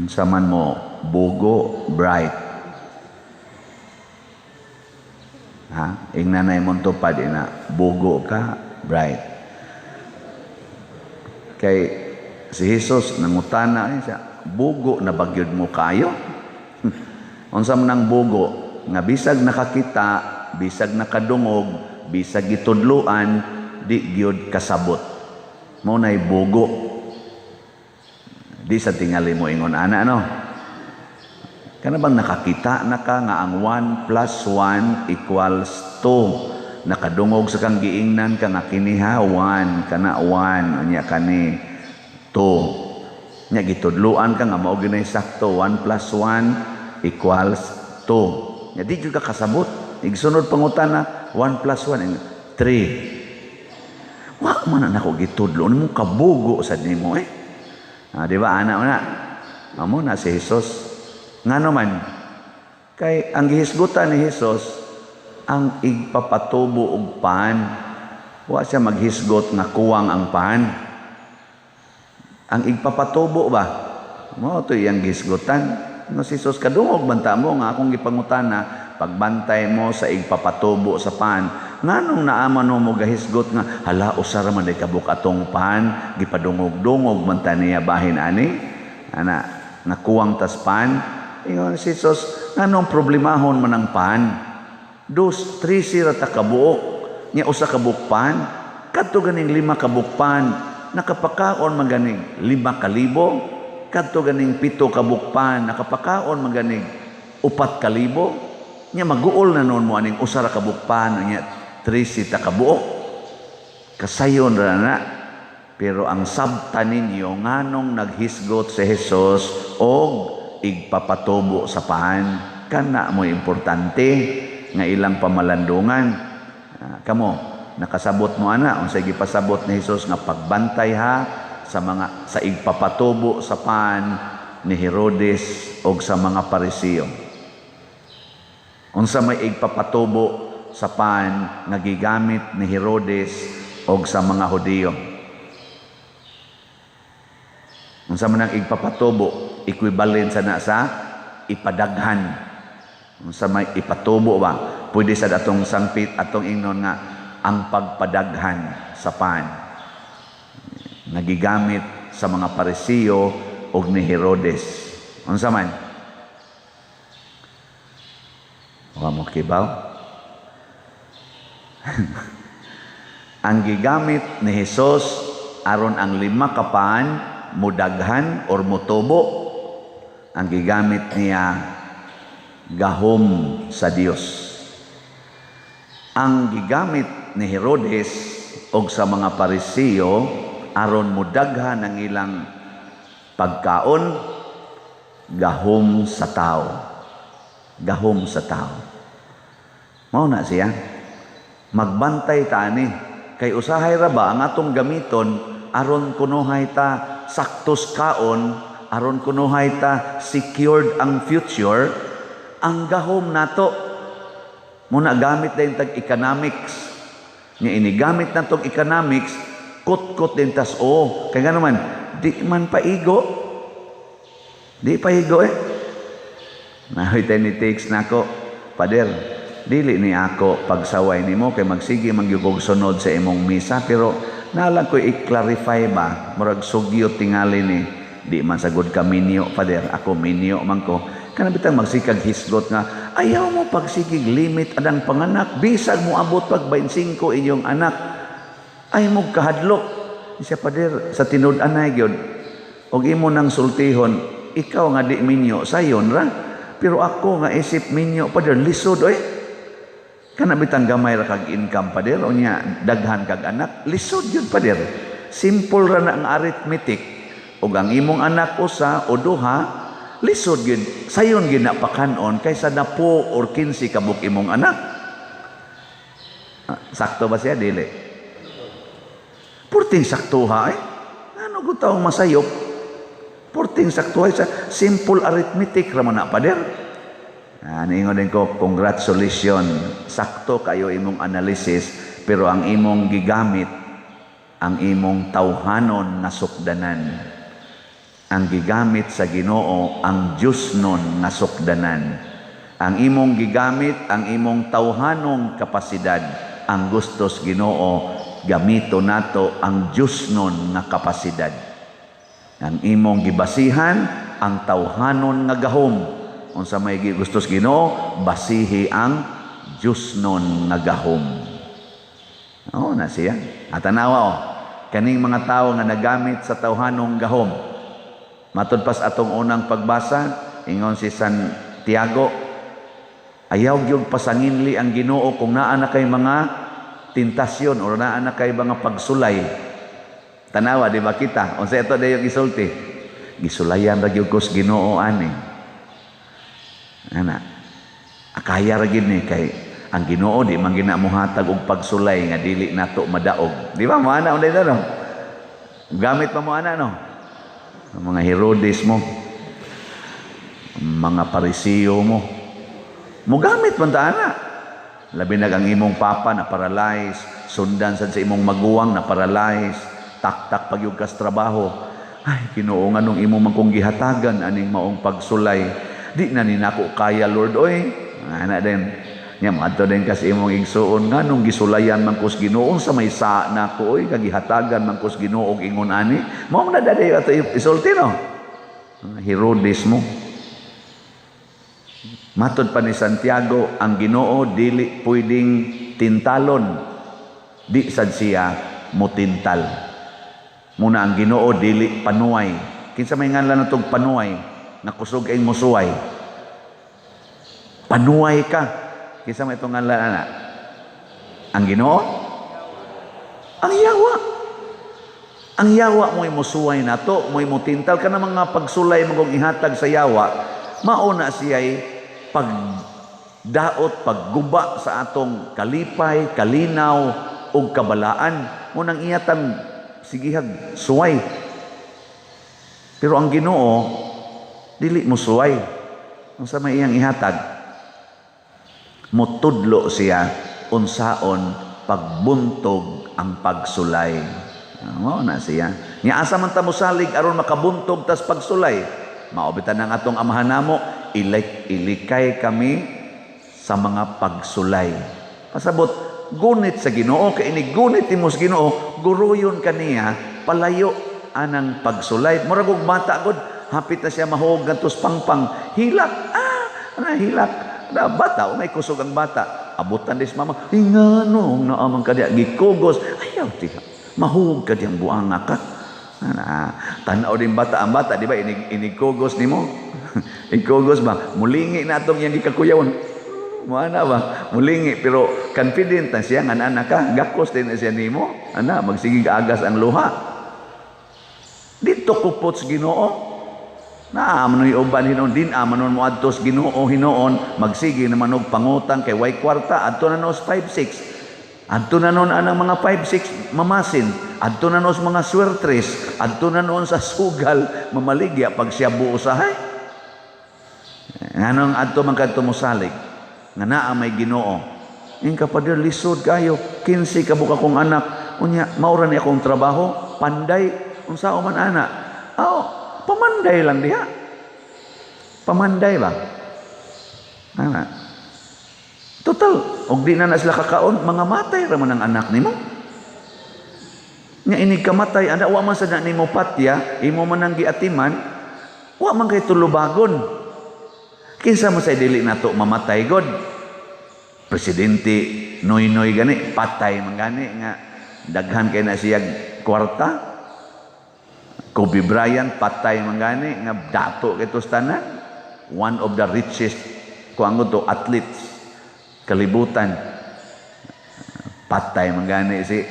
Saman mo, bugo, bright. Ha? Ing nanay mo tupad na, bugo ka, bright. Kay si Jesus nangutana siya, bugo na bagyod mo kayo? Unsa man ang bugo, nga bisag nakakita, bisag nakadungog, bisag gitudluan, di gyud kasabot. Mo nay bugo. Di sa tingali mo ingon ana no. Kana bang nakakita na ka nga ang 1 plus 1 equals 2. Nakadungog sa kang giingnan ka nga kiniha 1 kana 1 unya kani 2. Nya gitudluan ka nga mao ginay sakto 1 plus 1 equals 2. Nya di jud ka kasabot. Igsunod pangutana 1 plus 1 3. Wa man na ko gitudlo mo kabugo sad nimo di ba anak na? Amo na si Jesus. Ngano man kay ang gihisgutan ni Jesus ang igpapatubo og pan. Wa siya maghisgot nga kuwang ang pan. Ang igpapatubo ba? Mao to iyang gihisgutan. No si Jesus kadungog banta mo nga akong gipangutana pagbantay mo sa igpapatubo sa pan. Nganong naaman mo gahisgot nga hala usara man day kabuk atong pan gipadungog-dungog man ta niya bahin ani ana nakuwang tas pan ingon si Jesus nganong problemahon man ang pan 2 3 sira ta kabuok nya usa ka bukpan kadto ganing 5 ka bukpan nakapakaon man ganing 5,000 kadto ganing 7 ka bukpan nakapakaon man ganing 4,000 nya maguol na noon mo aning usa ra ka bukpan nya 3 sita kabuok kasayon ra na pero ang sabta ninyo nganong naghisgot si Jesus og igpapatubo sa pan kana mo importante nga ilang pamalandungan kamo nakasabot mo ana unsay gipasabot ni Jesus nga pagbantay ha sa igpapatubo sa pan ni Herodes og sa mga Pariseo unsa may igpapatubo sa pan nga gigamit ni Herodes og sa mga Hudiyo. Unsa man ang igpapatubo, equivalent sa ipadaghan. Unsa may ipatubo ba? Pwede sa atong sangpit atong ingnon nga ang pagpadaghan sa pan. Nagigamit sa mga Pariseo og ni Herodes. Unsa man? Wa mo kibaw? Ang gigamit ni Jesus aron ang 5 ka pan mudaghan or mutubo ang gigamit niya gahom sa Dios. Ang gigamit ni Herodes og sa mga Pariseo aron mudaghan ang ilang pagkaon gahom sa tao. Gahom sa tao. Mao na siya. Magbantay ta ani kay usahay ra ba ang atong gamiton aron kunuhay ta saktos kaon aron kunuhay ta secured ang future ang gahom nato muna gamit din tag economics nya inigamit natong economics kot-kot din tas kay gano man di man paigo nahoy ni takes nako pader dili ni ako pagsaway nimo kay magsige mangyugog sunod sa imong misa pero nalang ko i-clarify ba murag sugyo tingali ni di man sagud ka minyo pader ako minyo man ko kana bitang magsikag hisgot nga ayaw mo pagsigig limit adang panganak bisag mo abot pag 25 inyong anak ay mo kahadlok siya pader sa tinud-anay gyud og imo nang sultihon ikaw nga di minyo sayon ra pero ako nga isip minyo pader lisod kana bitang gamay ra kag income pader o nya daghan kag anak lisod yun pader simple ra na ang arithmetic ug ang imong anak usa o duha lisod gyud sayon gyud na pakanon kaysa 10 or 15 kabuk imong anak sakto ba siya dili purting saktuha ano gutaw masayop purting saktuha sa simple arithmetic ra man na pader ningon din ko, congratulations. Sakto kayo imong analysis, pero ang imong gigamit, ang imong tawhanon na sukdanan. ang gigamit sa Ginoo ang Dios nun nga sukdanan. Ang imong gigamit, ang imong tawhanong kapasidad, ang gustos Ginoo gamito nato ang Dios nun nga kapasidad. Ang imong gibasihan ang tawhanon nga gahom. Unsa may gustos Ginoo, basihi ang Dios nun nga gahom. Na siya. At tanawa kaning mga tao nga nagamit sa tawhanong gahom. Matod pas atong unang pagbasa, ingon si Santiago, ayaw gyud pasanginli ang Ginoo kung naa na kay mga tentasyon o naa na kay mga pagsulay. Tanawa, di ba kita? Unsa ito dayon gisulti? Gisulayan ra gyud ko sa Ginoo ani. Akaya ra gyud ni kay ang Ginoo di man ginamuhatag og pagsulay nga dili nato madaog. Di ba mo ana unday no? Gamit pa mo ana no? Mga Herodes mo, mga Parisiyo mo, mugamit man ta ana. Labi na ang imong papa na paralyze, sundan sad sa imong maguwang na paralyze, tak-tak pagyug kas trabaho. Ay, Ginoo nga nung imo man kong gihatagan aning maong pagsulay. Di na ninako kaya Lord oy. Ana din. Nya madto din kasi imong igsuon nga nung gisulayan man kus Ginoo sa may saa nako oy kagihatagan man kus Ginoo og ingon ani. Mao na daday ato isulti no. Herodes mo. Matod pa ni Santiago, ang Ginoo dili pwedeng tintalon. Di sad siya motintal. Muna ang Ginoo dili panuway. Kinsa may ngalan natong panuway? Nakusog ay musuway. Panuway ka. Kinsa may itong ngalan ana? Ang Ginoo? Ang yawa. Ang yawa mo'y musuway nato, mo'y mutintal ka na mga pagsulay mong ihatag sa yawa. Mauna siya'y pagdaot, pagguba sa atong kalipay, kalinaw, o kabalaan. Munang iyatang sigihag, suway. Pero ang Ginoo, dili mo suway. Ang sa may iyang ihatag, mutudlo siya, unsaon, pagbuntog ang pagsulay. Mao na siya. Nya asa man ta mosalig aron makabuntog tas pagsulay. Maobitan ang atong amahan namo, ilikay kami sa mga pagsulay. Pasabot gunit sa Ginoo kay ini gunit timo sa Ginoo, guruyon kaniya palayo anang pagsulay. Murag og bata gud, hapit na siya mahog ngadtos pangpang, hilak. Hilak. Na bata, may kusog ang bata. Abutan dis mama, ingano naamang kadiya gikugos. Ayaw tiha. Mahug ka diyang buanga ka. Tanaw din bata ang bata, di ba? Inigkugos ni mo. Igkugos ba? Mulingi na itong yung gikakuyawan. Mana ba? Mulingi. Pero confident na siya, nga anak ka. Gakos din na siya ni mo. Magsigig agas ang luha. Dito kupot sa Ginoo. Manon uban hinoon din manon mo adtos Ginoo hinoon magsige naman og pangutang kay way kwarta adto na nos 5-6 adto na noon anang mga 5-6 mamasin adto na nos mga swertres adto na noon sa sugal mamaligya pag siya buusahay nganong adto man kadto mosalig nga naa may Ginoo ing kapader lisod kayo 15 ka buka kong anak unya maura ni akong trabaho panday unsa man ana pamanday lang diha. Pamanday ba? Total, og di na sila kakaon, mga matay raman ang anak nimo. Nga inig kamatay, wa man sa na nimo patya, imo man ang giatiman, wa man kay tulubagon. Kinsa mo sa dili nato mamatay god? Presidente Noy gani, patay man gani nga daghan kay na siya kwarta. Kobe Bryant patay man gani nga dato kay tanan, one of the richest kuangon to athletes kalibutan. Patay man gani si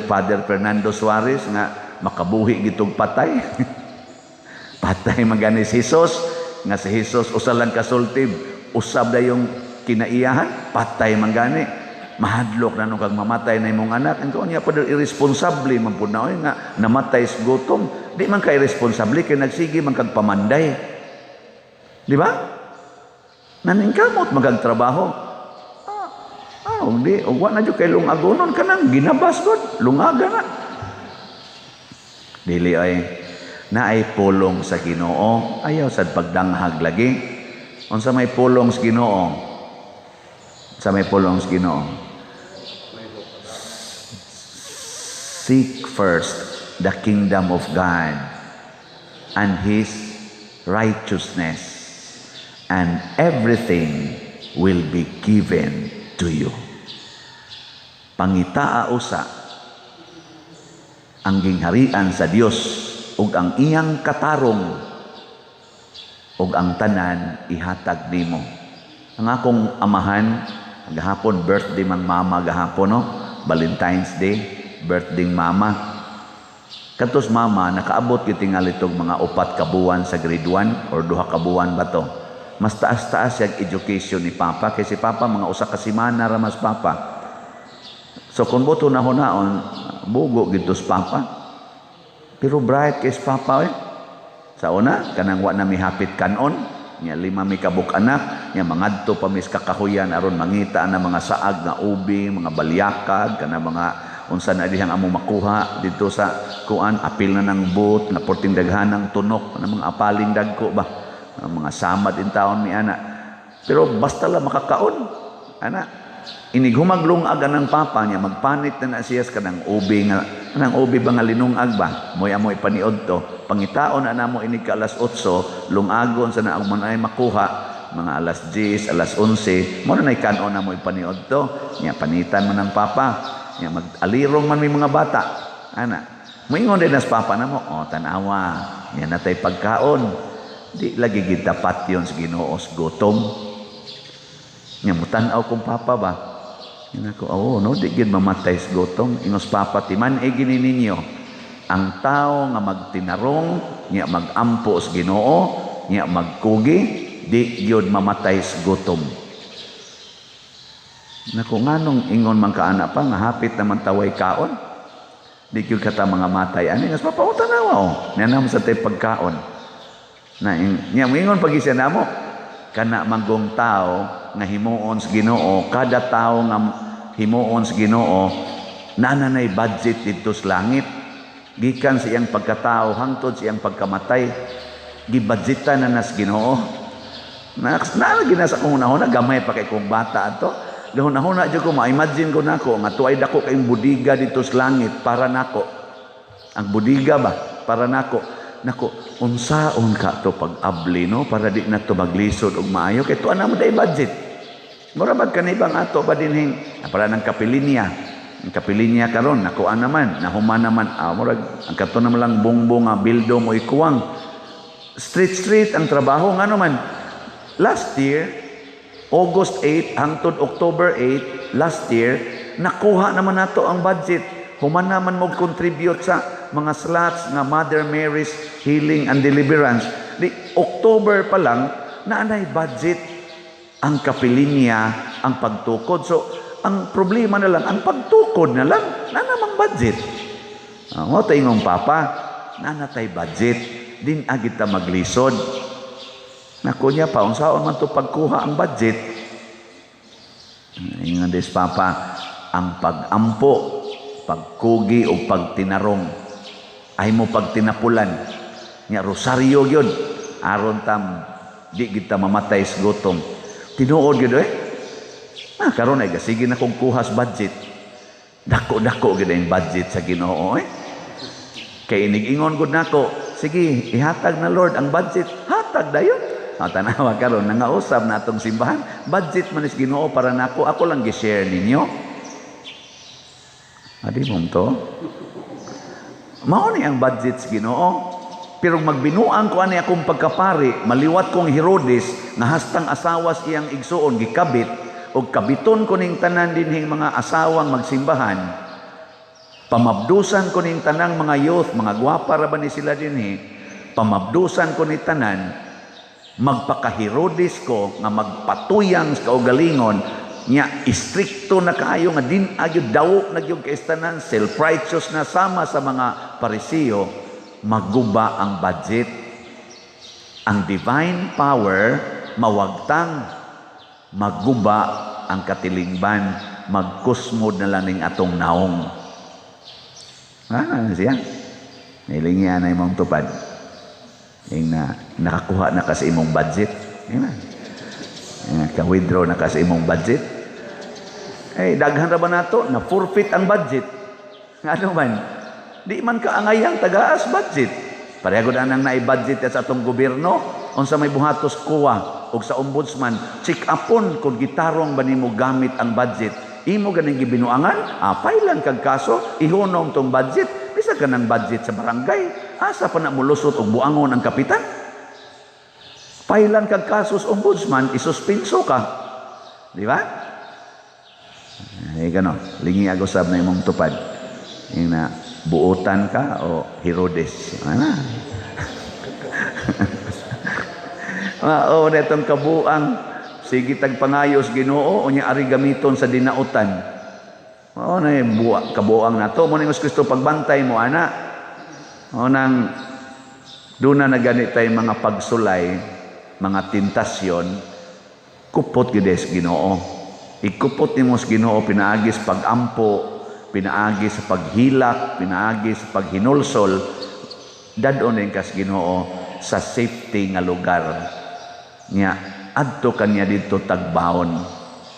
Father Fernando Suarez nga makabuhi gitong patay. Patay man gani si Jesus nga si Jesus usa lang kasultib, usab da yung kinaiyahan, patay man gani. Mahadlok na nung kag mamatay na imong anak. Ang niya pa irresponsable man po na nga namatay sa gutom. Di man ka irresponsable kay nagsige man kag pamanday. Di ba? Naningkamot magagtrabaho. Di. O wa na dyo kay lungagonon ka nang ginabas god. Lungaga na. Dili ay. na ay pulong sa Ginoo, ayaw sad pagdanghag lagi. Unsa may pulong sa Ginoo? Sa may pulong sa Ginoo? Seek first the kingdom of God and His righteousness, and everything will be given to you. Pangitaa usa ang gingharian sa Dios ug ang iyang katarong ug ang tanan ihatag nimo. Ang akong amahan gahapon birthday man mama gahapon, no? Valentine's Day, birthday mama. Katos mama nakaabot gyud tingali tog mga 4 ka buwan sa grade 1 or 2 ka buwan ba to. Mas taas-taas yung education ni Papa kay si Papa mga usa ka semana ra mas Papa. So kung buto na hunaon bugo gid sa Papa. Pero bright kay Papa sa una kanang wa na mihapit kanon nya 5 mi kabuk anak nya mangadto pa mis kakahuyan aron mangita na mga saag nga ubi, mga balyakag kana mga unsa na dihang amo makuha dito sa kuan apil na ng boot na porting daghanang tunok na mga apaling dagko ba mga samad in taon mi ana. Pero basta lang makakaon ana inig humaglungag ng Papa niya magpanit na siya kanang ubi nga kanang ubi ba nga linungag ba moy amoy paniod to pangitaon na namo inig ka alas 8 lungagon sa naang manay makuha mga alas 10 alas 11 mo na kanon na moy paniod to nya panitan man ng Papa nya mag-alirong man may mga bata ana moingon din as Papa namo tanawa nya natay pagkaon di lagi gid dapat yon sa Ginoo gutom nya mutan-aw kung Papa ba. Nako, no, di gid mamatay sa gutom. Ingos Papa timan gini ninyo. Ang tao nga magtinarong, nya magampo sa Ginoo, nya magkugi, di gyud mamatay sa gutom. Nako nganong ingon man kaana pa nga hapit naman taway kaon. Di gyud kata mga matay ani ingos Papa tanawa nanam sa tay pagkaon. Na nya ingon pagi siya namo kana manggong tao nga himuon sa Ginoo, kada tawo nga himuon sa Ginoo nananay budget dito sa langit gikan sa iyang pagkatao hangtod sa iyang pagkamatay gibudgetan na nas Ginoo. Nalagi na sa kung una gamay pa kay kong bata ato gahuna-huna jud ko ma-imagine ko nako nga tuay dako kay budiga dito sa langit para nako ang budiga ba para nako unsaon ka to pag-abli no para di na to maglisod og maayo kay tuan na mo day budget mura bag kanibang ato ba dinhing para ng kapilinya ang kapilinya karon nakuan naman nahuman naman mura ang kato naman lang bongbong nga bildo mo ikuwang street ang trabaho ngano man last year August 8 hangtod October 8 last year nakuha naman nato ang budget human naman mo contribute sa mga slots nga Mother Mary's Healing and Deliverance. Di October pa lang naanay budget ang kapilinya, ang pagtukod. So, ang problema na lang, ang pagtukod na lang, na namang budget. Mo tingong Papa, nanatay budget, din agit ta maglisod. Naku niya pa, unsaon man to pagkuha ang budget. Ingon des Papa, ang pagampo, pagkugi o pagtinarong ay mo pagtinapulan nya rosaryo gyud aron tam di kita mamatay sa gutom tinuod gyud karon ay gasige na kong kuhas budget dako gyud ang budget sa Ginoo kay inig-ingon gud nako sige ihatag na Lord ang budget hatag dayon tanawa karon nangausab na atong simbahan budget man is Ginoo para nako ako lang gi-share ninyo adi mo to mao ni ang budget sa Ginoo. Pero magbinuang ko ani akong pagkapari, maliwat kong Herodes nga hastang asawa siyang igsuon gikabit og kabiton ko ning tanan dinhing mga asawang magsimbahan. Pamabdusan ko ning tanang mga youth, mga gwapa ra ba ni sila dinhi? Pamabdusan ko ni tanan magpaka-Herodes ko nga magpatuyang sa kaugalingon nya istrikto na kaayo nga din agyud daw nagyug kaistanan self-righteous na sama sa mga Pariseo magguba ang budget ang divine power mawagtang magguba ang katilingban magkusmod na lang ning atong naong siya nilingyan na imong tupad Yung nakakuha na ka sa imong budget. Yung ka-withdraw na ka sa imong budget. Daghan ra ba nato na forfeit ang budget? Ano man? Di man ka angayang tagaas budget. Parehagod anang naibudget sa atong gobyerno, unsa may buhatos kuwa o sa ombudsman, check upon kung gitarong ba nimo gamit ang budget. Imo ganing gibinuangan, pailan kag kaso, ihunong tong budget, bisag ka ng budget sa barangay, asa pa na mulusot og buangon ang kapitan? Pailan kag kaso sa ombudsman, isuspenso ka. Di ba? Gano, lingi agosab na imong tupad. Yung na, buotan ka o Herodes. Ano? Netong kabuang, sige tagpangayos Ginoo, unya ari gamiton sa dinautan. Na kabuang na to. Muna yung Kristo pagbantay mo, ana. Nang doon na ganit tayo mga pagsulay, mga tentasyon, kupot gides Ginoo. Ikupot ni mos Ginoo, pinaagis pagampo, pinaagis sa paghilak, pinaagis sa paghinulsol, dadon din kas Ginoo sa safety nga lugar. Nya, adto kanya dito tagbawon.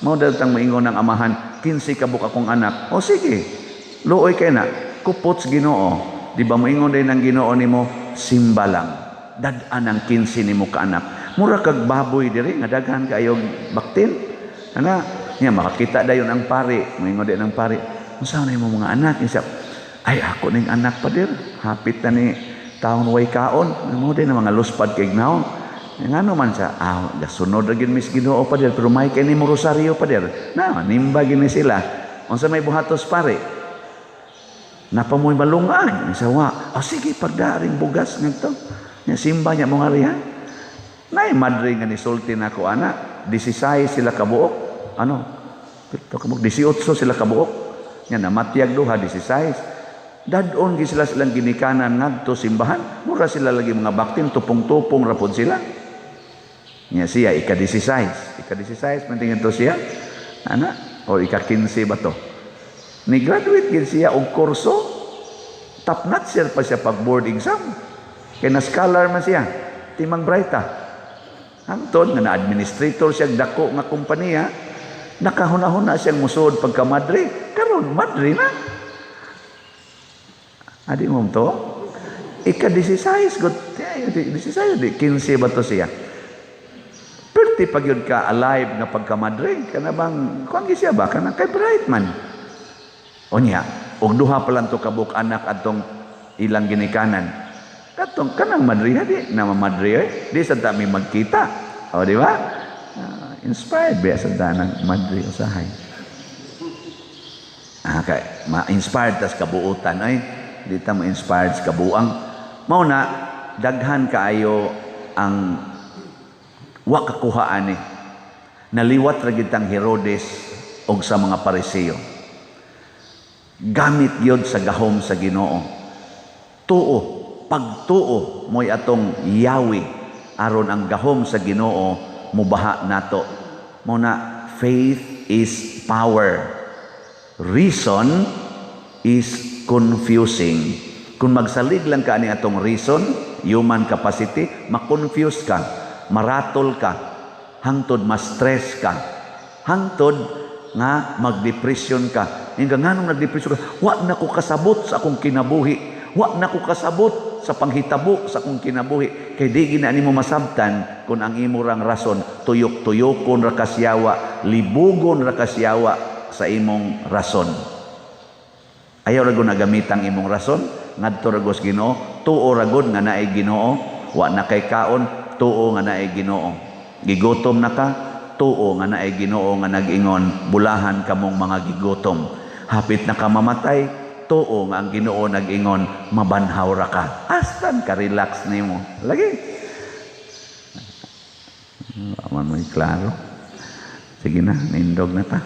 Mao datang maingon ng amahan, 15 kabuk akong anak. O sige, luoy kay na, kupot sa Ginoo. Di ba maingon din ng Ginoo nimo, simba lang. Dad-an ang 15 nimo ka anak. Mura kag baboy diri, nga daghan kayong baktil. Nya makakita dayon ang pari, moingon din ang pari. Unsa na imong mga anak? Isa, ay ako ning anak pa dir. Hapit na ni taon way kaon. Mo din mga luspad kay gnaon. Ngano man sa gasunod ra gid mis Ginoo pa dir, pero may kay nimo rosaryo pa dir. Nimba gini sila. Unsa may buhatos pare? Napamoy malungag. Isa sige pagdaring bugas ngadto. Nya simba nya mo ngari ha. Nay madre nga ni sulti nako anak, 16 sila kabuok. 18 sila kabuok. Nya namatiyag duha 16. Dadon gi sila silang ginikanan ngadto simbahan. Mura sila lagi mga baktin tupong-tupong rapod sila. Nya siya ika-16. Ika-16 mantingin to siya. O ika-15 ba to? Ni graduate gid siya og kurso. Top notch pa siya pag board exam. Kay na scholar man siya. Timang brighta. Hangtod nga na administrator siya dako nga kompanya. Nakahuna-huna siyang musod pagka madre. Karon madre na. Adi mo to? Ika-16 good. 16 15 ba to siya? Perti pag yun ka alive nga pagka madre. Kana bang kuan gi siya ba kana kay bright man. Onya, og duha pa lang to kabuk anak atong ilang ginikanan. Katong kanang madre di na mamadre di sa dami magkita. O di ba? Inspired ba sa danang madre usahay. Kay ma-inspired tas kabuutan ay di ta ma-inspired sa kabuang. Mao na daghan kaayo ang wa kakuhaan ni. Naliwat ra gid tang Herodes og sa mga Pariseo. Gamit gyud sa gahom sa Ginoo. Tuo, pagtuo mo'y atong yawi aron ang gahom sa Ginoo mubaha nato. Muna, faith is power. Reason is confusing. Kung magsalig lang ka ni atong reason, human capacity, makonfuse ka, maratol ka, hangtod ma-stress ka, hangtod nga magdepresyon ka. Nga nganong nagdepresyon ka, wa na ko kasabot sa akong kinabuhi. Wa na ko kasabot sa panghitabo sa akong kinabuhi. Kay di gina nimo masabtan kung ang imurang rason tuyok-tuyokon ra kasyawa, libugon ra kasyawa sa imong rason. Ayaw ra gud nagamit ang imong rason ngadto ra gos Ginoo, tuo ra gud nga naay Ginoo, wa na kay kaon, tuo nga naay Ginoo. Gigutom na ka, tuo nga naay Ginoo nga nag-ingon, bulahan kamong mga gigutom. Hapit na ka mamatay, tuo nga ang Ginoo nag-ingon, mabanhaw ra ka. Astan ka relax nimo. Lagi. Aman mo klaro. Sige na, nindog na ta.